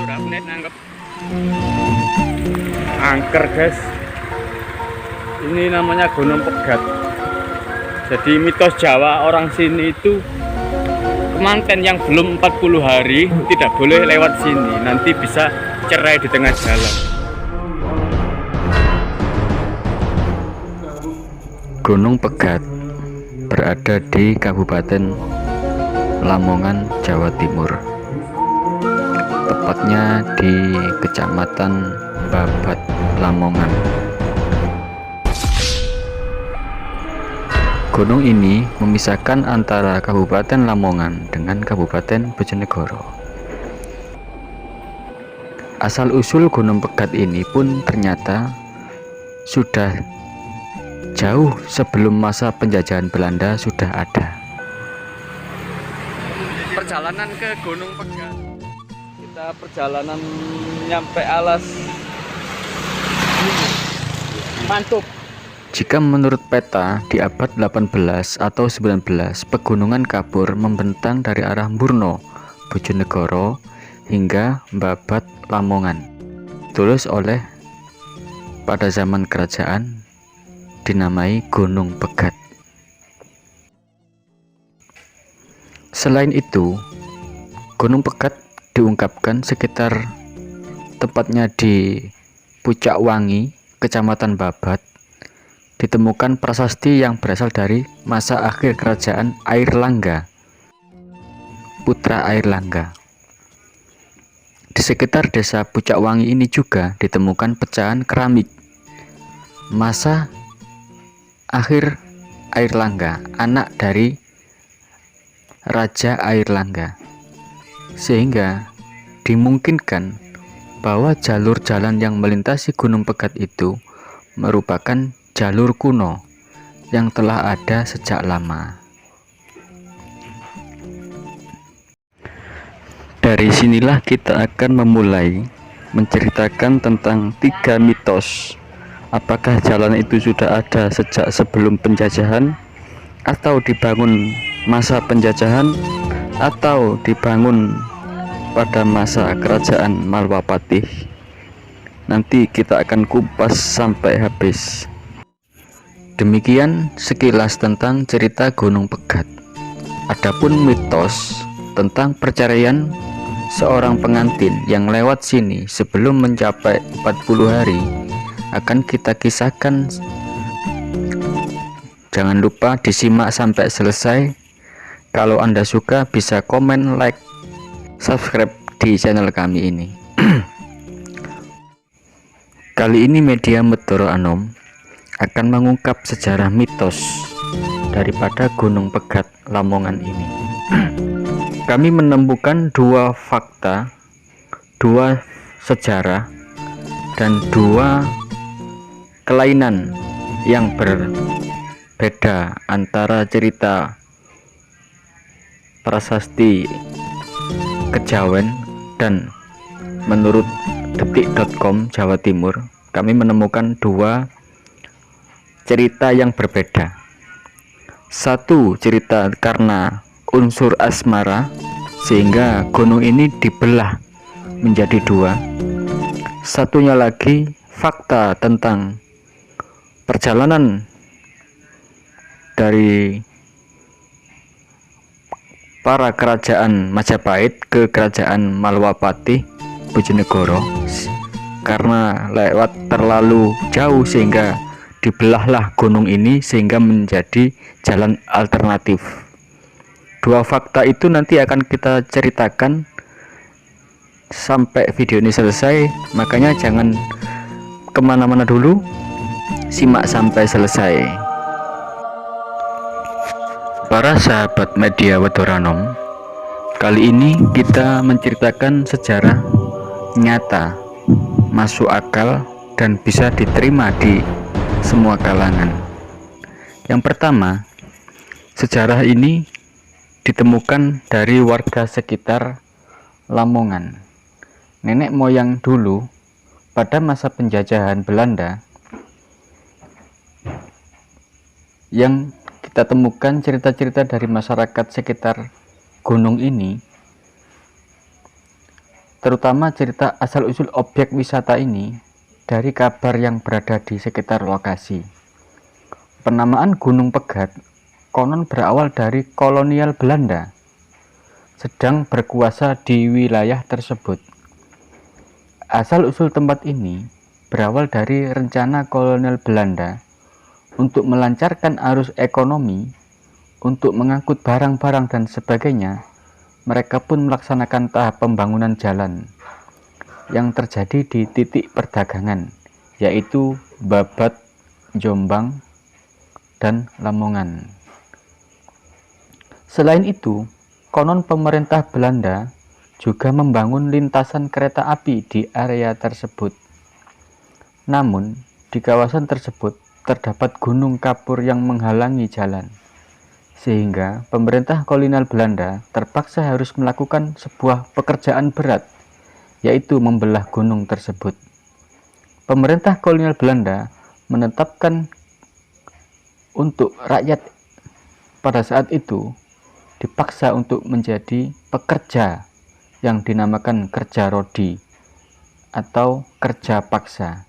berapa menit nangkep angker guys. Ini namanya Gunung Pegat. Jadi mitos Jawa orang sini itu kemanten yang belum 40 hari tidak boleh lewat sini, nanti bisa cerai di tengah jalan. Gunung Pegat berada di Kabupaten Lamongan, Jawa Timur, tepatnya di Kecamatan Babat, Lamongan. Gunung ini memisahkan antara Kabupaten Lamongan dengan Kabupaten Bojonegoro. Asal-usul Gunung Pegat ini pun ternyata sudah jauh sebelum masa penjajahan Belanda sudah ada. Perjalanan ke Gunung Pegat, kita perjalanan nyampe alas Mantub. Jika menurut peta di abad 18 atau 19, pegunungan Kapur membentang dari arah Murno, Bojonegoro hingga Babat, Lamongan. Ditulis oleh pada zaman kerajaan dinamai Gunung Pegat. Selain itu, Gunung Pegat diungkapkan sekitar tepatnya di Pucak Wangi, Kecamatan Babat, ditemukan prasasti yang berasal dari masa akhir kerajaan Airlangga, putra Airlangga. Di sekitar desa Pucak Wangi ini juga ditemukan pecahan keramik masa akhir Airlangga, anak dari Raja Airlangga, sehingga dimungkinkan bahwa jalur jalan yang melintasi Gunung Pegat itu merupakan jalur kuno yang telah ada sejak lama. Dari sinilah kita akan memulai menceritakan tentang 3 mitos. Apakah jalan itu sudah ada sejak sebelum penjajahan, atau dibangun masa penjajahan, atau dibangun pada masa kerajaan Malwapati. Nanti kita akan kupas sampai habis. Demikian sekilas tentang cerita Gunung Pegat. Adapun mitos tentang perceraian seorang pengantin yang lewat sini sebelum mencapai 40 hari akan kita kisahkan. Jangan lupa disimak sampai selesai. Kalau Anda suka bisa komen, like, subscribe di channel kami ini. Kali ini Media Medoro Anom akan mengungkap sejarah mitos daripada Gunung Pegat Lamongan ini. Kami menemukan 2 fakta, 2 sejarah, dan 2 kelainan yang berbeda antara cerita prasasti Kejawen dan menurut detik.com Jawa Timur. Kami menemukan 2 cerita yang berbeda. Satu cerita karena unsur asmara sehingga gunung ini dibelah menjadi 2. Satunya lagi fakta tentang perjalanan dari para kerajaan Majapahit ke kerajaan Malwapati, Bojonegoro, karena lewat terlalu jauh sehingga dibelahlah gunung ini sehingga menjadi jalan alternatif. 2 fakta itu nanti akan kita ceritakan sampai video ini selesai, makanya jangan kemana-mana dulu, simak sampai selesai. Para sahabat Media Medoro Anom, kali ini kita menceritakan sejarah nyata, masuk akal, dan bisa diterima di semua kalangan. Yang pertama, sejarah ini ditemukan dari warga sekitar Lamongan. Nenek moyang dulu pada masa penjajahan Belanda yang kita temukan cerita-cerita dari masyarakat sekitar gunung ini terutama cerita asal-usul objek wisata ini dari kabar yang berada di sekitar lokasi. Penamaan Gunung Pegat konon berawal dari kolonial Belanda sedang berkuasa di wilayah tersebut. Asal-usul tempat ini berawal dari rencana kolonial Belanda untuk melancarkan arus ekonomi, untuk mengangkut barang-barang dan sebagainya. Mereka pun melaksanakan tahap pembangunan jalan yang terjadi di titik perdagangan, yaitu Babat, Jombang, dan Lamongan. Selain itu, konon pemerintah Belanda juga membangun lintasan kereta api di area tersebut. Namun, di kawasan tersebut terdapat gunung kapur yang menghalangi jalan, sehingga pemerintah kolonial Belanda terpaksa harus melakukan sebuah pekerjaan berat, yaitu membelah gunung tersebut. Pemerintah kolonial Belanda menetapkan untuk rakyat pada saat itu dipaksa untuk menjadi pekerja yang dinamakan kerja rodi atau kerja paksa.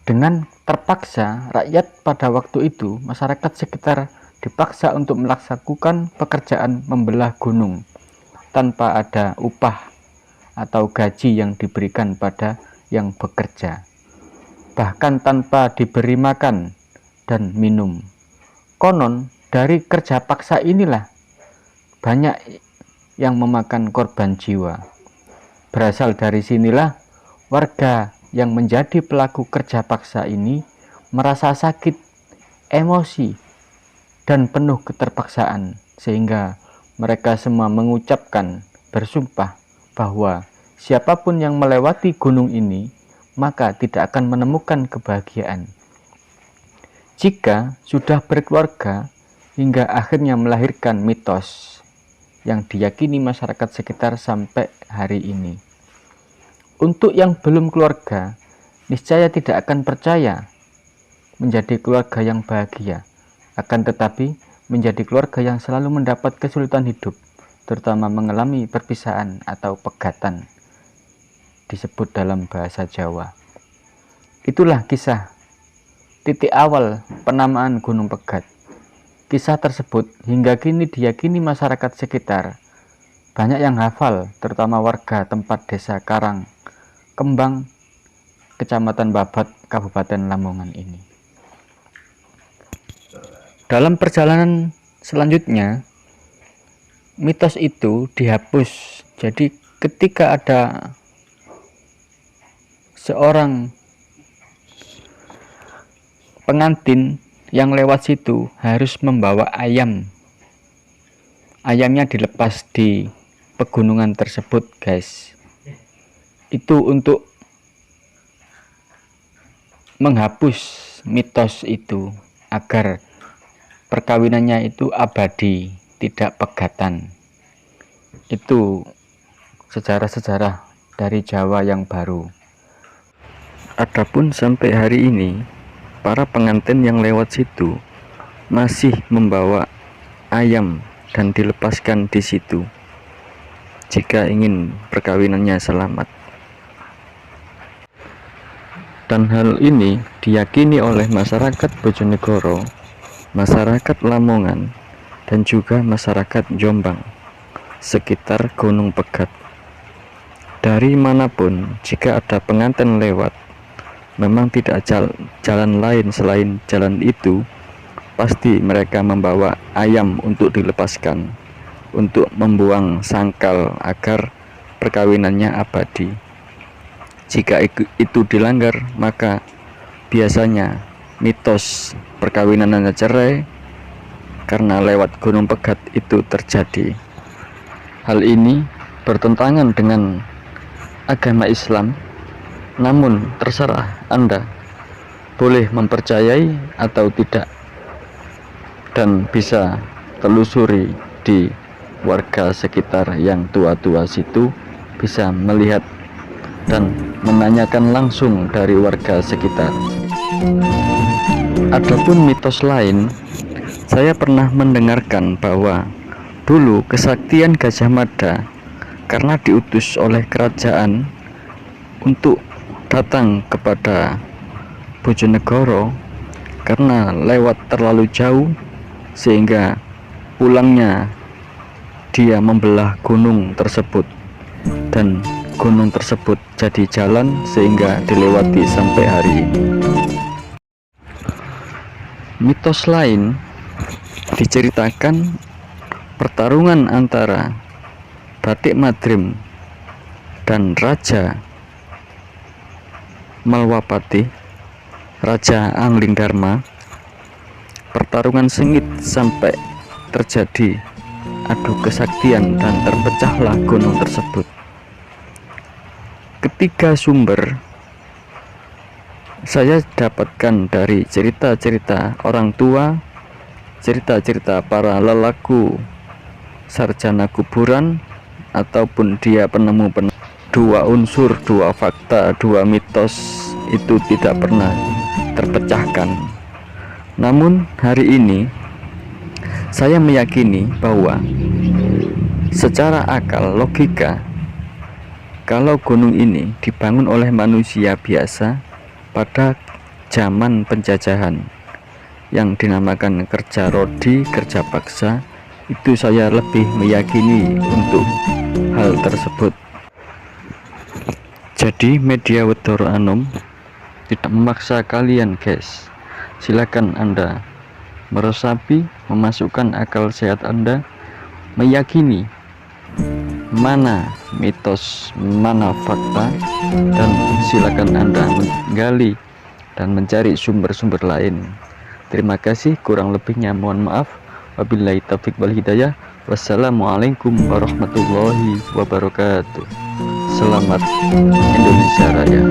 Dengan terpaksa, rakyat pada waktu itu, masyarakat sekitar dipaksa untuk melaksanakan pekerjaan membelah gunung tanpa ada upah atau gaji yang diberikan pada yang bekerja, bahkan tanpa diberi makan dan minum. Konon dari kerja paksa inilah banyak yang memakan korban jiwa. Berasal dari sinilah warga yang menjadi pelaku kerja paksa ini merasa sakit, emosi, dan penuh keterpaksaan, sehingga mereka semua mengucapkan, bersumpah bahwa siapapun yang melewati gunung ini maka tidak akan menemukan kebahagiaan. Jika sudah berkeluarga hingga akhirnya melahirkan mitos yang diyakini masyarakat sekitar sampai hari ini. Untuk yang belum keluarga, niscaya tidak akan percaya menjadi keluarga yang bahagia, akan tetapi menjadi keluarga yang selalu mendapat kesulitan hidup, terutama mengalami perpisahan atau pegatan, disebut dalam bahasa Jawa. Itulah kisah titik awal penamaan Gunung Pegat. Kisah tersebut hingga kini diyakini masyarakat sekitar banyak yang hafal, terutama warga tempat desa Karang Kembang, Kecamatan Babat, Kabupaten Lamongan ini. Dalam perjalanan selanjutnya, mitos itu dihapus. Jadi ketika ada seorang pengantin yang lewat situ harus membawa ayam. Ayamnya dilepas di pegunungan tersebut, guys. Itu untuk menghapus mitos itu agar perkawinannya itu abadi, tidak pegatan. Itu sejarah-sejarah dari Jawa yang baru. Adapun sampai hari ini, para pengantin yang lewat situ masih membawa ayam dan dilepaskan di situ jika ingin perkawinannya selamat. Dan hal ini diyakini oleh masyarakat Bojonegoro, masyarakat Lamongan, dan juga masyarakat Jombang sekitar Gunung Pegat. Dari manapun, jika ada pengantin lewat, memang tidak jalan lain selain jalan itu, pasti mereka membawa ayam untuk dilepaskan, untuk membuang sangkal agar perkawinannya abadi. Jika itu dilanggar, maka biasanya mitos perkawinannya cerai karena lewat Gunung Pegat itu terjadi. Hal ini bertentangan dengan agama Islam, namun terserah Anda boleh mempercayai atau tidak, dan bisa telusuri di warga sekitar yang tua-tua situ, bisa melihat dan menanyakan langsung dari warga sekitar. Adapun mitos lain, saya pernah mendengarkan bahwa dulu kesaktian Gajah Mada karena diutus oleh kerajaan untuk datang kepada Bojonegoro karena lewat terlalu jauh sehingga pulangnya dia membelah gunung tersebut dan gunung tersebut jadi jalan sehingga dilewati sampai hari ini. Mitos lain diceritakan pertarungan antara Batik Madrim dan Raja Malwapati, Raja Anglingdarma. Pertarungan sengit sampai terjadi adu kesaktian dan terpecahlah gunung tersebut. Ketiga sumber saya dapatkan dari cerita-cerita orang tua, cerita-cerita para lelaku sarjana kuburan, ataupun dia penemu dua unsur, dua fakta, dua mitos itu tidak pernah terpecahkan. Namun hari ini saya meyakini bahwa secara akal logika, kalau gunung ini dibangun oleh manusia biasa pada zaman penjajahan yang dinamakan kerja rodi, kerja paksa, itu saya lebih meyakini untuk hal tersebut. Jadi media Wedoro Anom tidak memaksa kalian guys. Silakan Anda meresapi, memasukkan akal sehat Anda, meyakini mana mitos, mana fakta, dan silakan Anda menggali dan mencari sumber-sumber lain. Terima kasih, kurang lebihnya mohon maaf. Wabillahi taufiq wal hidayah. Wassalamualaikum warahmatullahi wabarakatuh. Selamat Indonesia Raya.